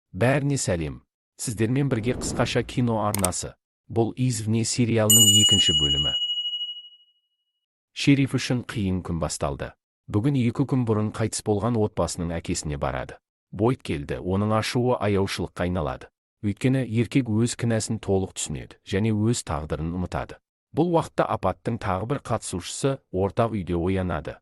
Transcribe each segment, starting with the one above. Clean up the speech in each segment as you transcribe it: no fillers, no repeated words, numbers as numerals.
Бәріне сәлем. Сіздермен бірге қысқаша кино арнасы. Бұл извне сериалының екінші бөлімі. Шериф үшін қиын күн басталды. Бүгін 2 күн бұрын қайтыс болған отбасының әкесіне барады. Бойт келді, оның ашуы аяушылыққа айналады. Өйткені еркек өз кінәсін толық түсінеді және өз тағдырын ұмытады. Бұл уақытта апаттың тағы бір қатысушысы ортақ үйде оянады.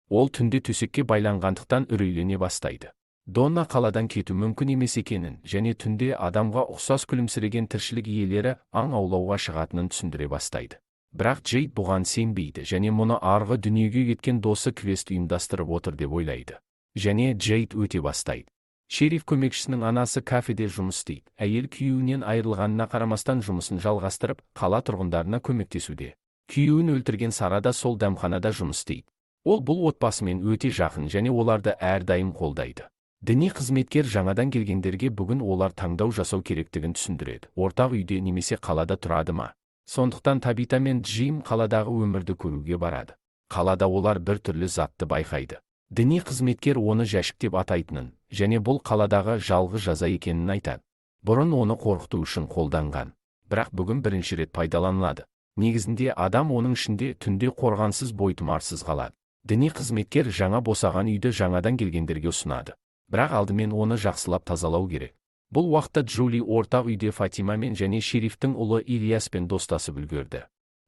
Ол түнде төсекке байланғандықтан үрейлене бастайды. Донна қаладан кету мүмкін емес екенін және түнде адамға ұқсас күлімсіреген тіршілік иелері аң аулауға шығатынын түсіндіре бастайды. Бірақ Джейд бұған сенбейді және мұны арғы дүниеге кеткен досы квест ұйымдастырып отыр деп ойлайды. Және Джейд өте бастайды. Шериф көмекшісінің анасы кафеде жұмыс істейді. Әйел күйеуінен айырылғанына қарамастан жұмысын жалғастырып, қала тұрғындарына көмектесуде. Күйеуін өлтірген Сара да сол дәмханада жұмыс істейді. Ол бұл отбасымен өте жақын және оларды әрдайым қолдайды. Діни қызметкер жаңадан келгендерге бүгін олар таңдау жасау керектігін түсіндіреді. Ортақ үйде немесе қалада тұрады ма? Сондықтан Табита мен Джим қаладағы өмірді көруге барады. Қалада олар бір түрлі затты байқайды. Діни қызметкер оны жәшік деп атайтынын және бұл қаладағы жалғыз жаза екенін айтады. Бұрын оны қорқыту үшін қолданған. Бірақ бүгін бірінші рет пайдаланылады. Негізінде адам оның ішінде түнде қорғансыз бойтұмарсыз қалады. Діни қызметкер жаңа босаған үйді жаңадан келгендерге ұсынады. Бірақ алдымен оны жақсылап тазалау керек. Бұл уақытта Джули ортақ үйде Фатимамен және шерифтің ұлы Ильяспен достасып үлгерді.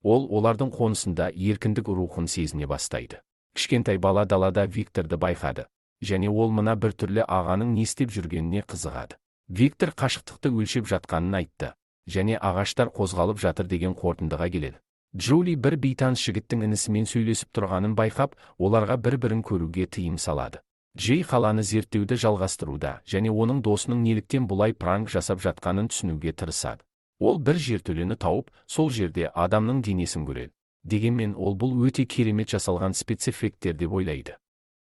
Ол олардың қонысында еркіндік рухын сезіне бастайды. Кішкентай бала далада Викторды байқады. Және ол мына бір түрлі ағаның не істеп жүргеніне қызығады. Виктор қашықтықты өлшеп жатқанын айтты. Және ағаштар қозғалып жатыр деген қорытындыға келеді. Джули бір бейтаныс жігіттің інісімен сөйлесіп тұрғанын байқап, оларға бір-бірін көруге тыйым салады. Джей қаланы зерттеуді жалғастыруда және оның досының неліктен бұлай пранк жасап жатқанын түсінуге тырысады. Ол бір жертөлені тауып, сол жерде адамның денесін көреді. Дегенмен ол бұл өте керемет жасалған спецэффекттер деп ойлайды.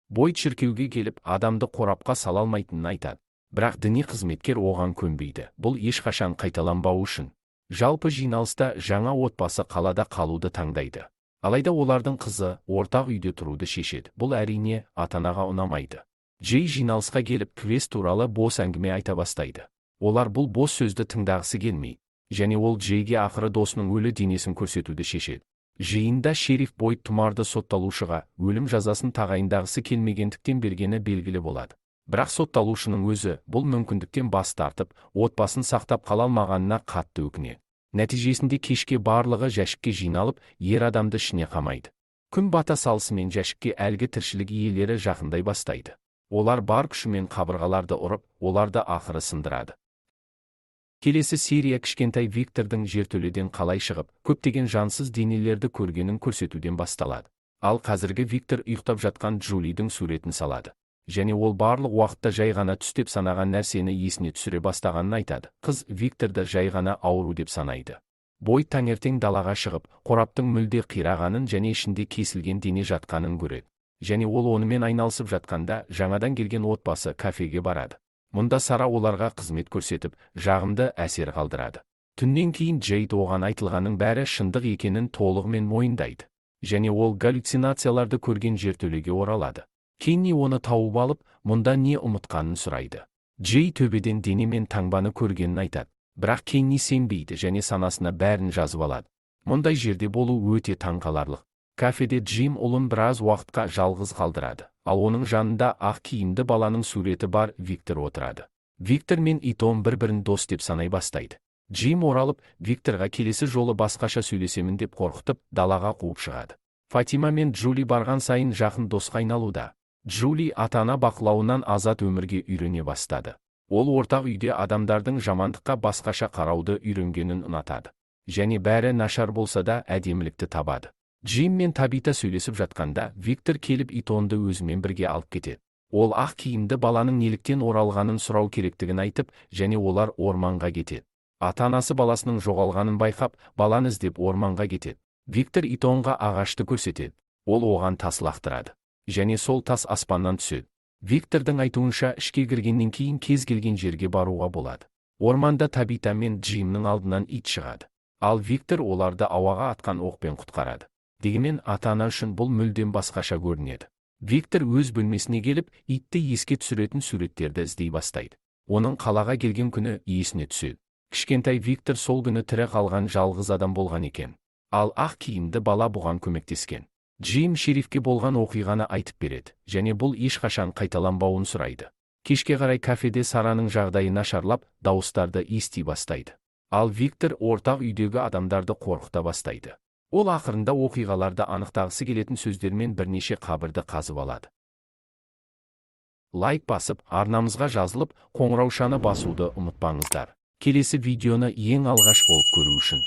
Бойт шіркеуге келіп, адамды қорапқа сала алмайтынын айтады. Бірақ діни қызметкер оған көнбейді. Бұл ешқашан қайталанбауы үшін. Жалпы жиналыста жаңа отбасы қалада қалуды таңдайды. Алайда олардың қызы ортақ үйде тұруды шешеді. Бұл әрине ата-анаға ұнамайды. Джей жиналысқа келіп квест туралы бос әңгіме айта бастайды. Олар бұл бос сөзді тыңдағысы келмейді. Және ол Джейге ақыры досының өлі денесін көрсетуді шешеді. Жиында шериф Бойт тұмарды сотталушыға өлім жазасын тағайындағысы келмегендіктен бергені белгілі болады. Бірақ сотталушының өзі бұл мүмкіндіктен бас тартып, отбасын сақтап қала алмағанына қатты өкінеді. Нәтижесінде кешке барлығы жәшікке жиналып, ер адамды ішіне қамайды. Күн бата салысымен жәшікке әлгі тіршілік иелері жақындай бастайды. Олар бар күшімен қабырғаларды ұрып, оларды ақыры сындырады. Келесі серия кішкентай Виктордың жертөледен қалай шығып, көптеген жансыз денелерді көргенін көрсетуден басталады. Ал қазіргі Виктор ұйықтап жатқан Джулидің суретін салады. Және ол барлық уақытта жай ғана түс деп санаған нәрсені есіне түсіре бастағанын айтады. Қыз Викторды жай ғана ауру деп санайды. Бойт таңертең далаға шығып, қораптың мүлде қирағанын және ішінде кесілген дене жатқанын көреді. Және ол онымен айналысып жатқанда жаңадан келген отбасы кафеге барады. Мұнда Сара оларға қызмет көрсетіп, жағымды әсер қалдырады. Түннен кейін Джейд оған айтылғанның бәрі шындық екенін толығымен мойындайды. Және ол галлюцинацияларды көрген жертөлеге оралады. Кенни оны тауып алып, мұнда не ұмытқанын сұрайды. Джей төбеден дене мен таңбаны көргенін айтады. Бірақ Кенни сенбейді және санасына бәрін жазып алады. Мұндай жерде болу өте таңқаларлық. Кафеде Джим ұлын біраз уақытқа жалғыз қалдырады. Ал оның жанында ақ киімді баланың суреті бар Виктор отырады. Виктор мен Итон бір-бірін дос деп санай бастайды. Джим оралып, Викторға келесі жолы басқаша сөйлесемін деп қорқытып, далаға қуып шығады. Фатима мен Джули барған сайын жақын досқа айналуда. Джули ата-ана бақылауынан азат өмірге үйрене бастады. Ол ортақ үйде адамдардың жамандыққа басқаша қарауды үйренгенін ұнатады. Және бәрі нашар болса да әдемілікті табады. Джим мен Табита сөйлесіп жатқанда, Виктор келіп Итонды өзімен бірге алып кетеді. Ол ақ киімді баланың неліктен оралғанын сұрау керектігін айтып, және олар орманға кетеді. Ата-анасы баласының жоғалғанын байқап, баланы іздеп орманға кетеді. Виктор Итонға ағашты көрсетеді. Ол оған тас лақтырады. Және сол тас аспаннан түседі. Виктордың айтуынша ішке кіргеннен кейін кез келген жерге баруға болады. Орманда Табита мен Джимнің алдынан ит шығады. Ал Виктор оларды ауаға атқан оқпен құтқарады. Дегенмен ата-ана үшін бұл мүлдем басқаша көрінеді. Виктор өз бөлмесіне келіп, итті еске түсіретін суреттерді іздей бастайды. Оның қалаға келген күні есіне түседі. Кішкентай Виктор сол күні тірі қалған жалғыз адам болған екен. Ал ақ киімді бала бұған көмектескен. Джим шерифке болған оқиғаны айтып береді, және бұл ешқашан қайталанбауын сұрайды. Кешке қарай кафеде Сараның жағдайы нашарлап, дауыстарды ести бастайды. Ал Виктор ортақ үйдегі адамдарды қорқыта бастайды. Ол ақырында оқиғаларды анықтағысы келетін сөздермен бірнеше қабірді қазып алады. Лайк басып, арнамызға жазылып, қоңыраушаны басуды ұмытпаңыздар. Келесі видеоны ең алғаш болып көру үшін